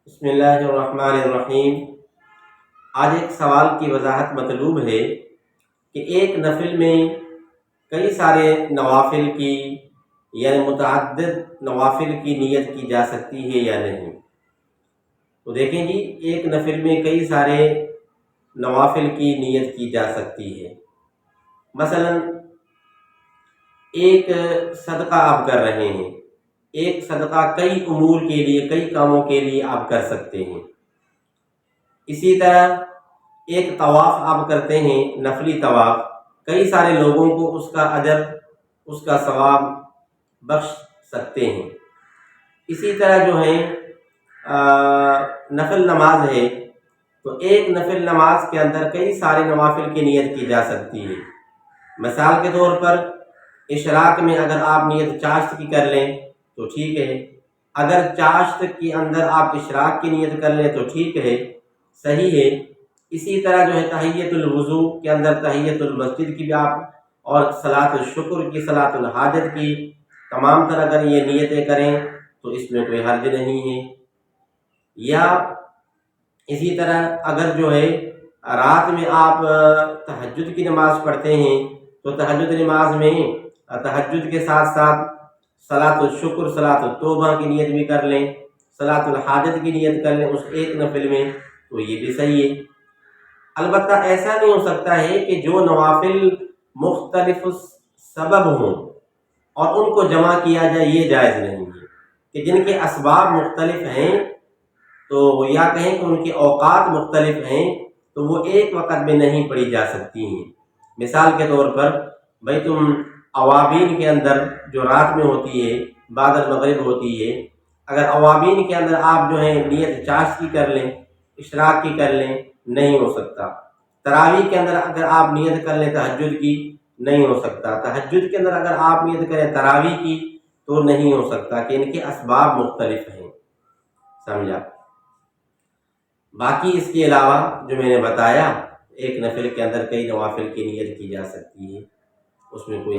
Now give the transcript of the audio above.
بسم اللہ الرحمن الرحیم۔ آج ایک سوال کی وضاحت مطلوب ہے کہ ایک نفل میں کئی سارے نوافل کی یعنی متعدد نوافل کی نیت کی جا سکتی ہے یا نہیں۔ تو دیکھیں جی، ایک نفل میں کئی سارے نوافل کی نیت کی جا سکتی ہے۔ مثلا ایک صدقہ آپ کر رہے ہیں، ایک صدقہ کئی امور کے لیے، کئی کاموں کے لیے آپ کر سکتے ہیں۔ اسی طرح ایک طواف آپ کرتے ہیں، نفلی طواف، کئی سارے لوگوں کو اس کا اجر، اس کا ثواب بخش سکتے ہیں۔ اسی طرح جو ہے نفل نماز ہے، تو ایک نفل نماز کے اندر کئی سارے نوافل کی نیت کی جا سکتی ہے۔ مثال کے طور پر اشراق میں اگر آپ نیت چاشت کی کر لیں تو ٹھیک ہے، اگر چاشت کے اندر آپ اشراق کی نیت کر لیں تو ٹھیک ہے، صحیح ہے۔ اسی طرح جو ہے تحیۃ الوضو کے اندر تحیۃ المسجد کی بھی آپ، اور صلاۃ الشکر کی، صلاۃ الحاجت کی، تمام طرح اگر یہ نیتیں کریں تو اس میں کوئی حرج نہیں ہے۔ یا اسی طرح اگر جو ہے رات میں آپ تہجد کی نماز پڑھتے ہیں تو تہجد نماز میں تہجد کے ساتھ ساتھ صلاۃ الشکر، صلاۃ التوبہ کی نیت بھی کر لیں، صلاۃ الحاجت کی نیت کر لیں اس ایک نفل میں، تو یہ بھی صحیح ہے۔ البتہ ایسا نہیں ہو سکتا ہے کہ جو نوافل مختلف سبب ہوں اور ان کو جمع کیا جائے، یہ جائز نہیں ہے۔ کہ جن کے اسباب مختلف ہیں، تو یا کہیں کہ ان کے اوقات مختلف ہیں، تو وہ ایک وقت میں نہیں پڑھی جا سکتی ہیں۔ مثال کے طور پر بھائی تم اوابین کے اندر جو رات میں ہوتی ہے، بعد المغرب ہوتی ہے، اگر اوابین کے اندر آپ جو ہے نیت چاشت کی کر لیں، اشراق کی کر لیں، نہیں ہو سکتا۔ تراویح کے اندر اگر آپ نیت کر لیں تہجد کی، نہیں ہو سکتا۔ تہجد کے اندر اگر آپ نیت کریں تراویح کی تو نہیں ہو سکتا، کہ ان کے اسباب مختلف ہیں، سمجھا۔ باقی اس کے علاوہ جو میں نے بتایا، ایک نفل کے اندر کئی نوافل کی نیت کی جا سکتی ہے، اس میں کوئی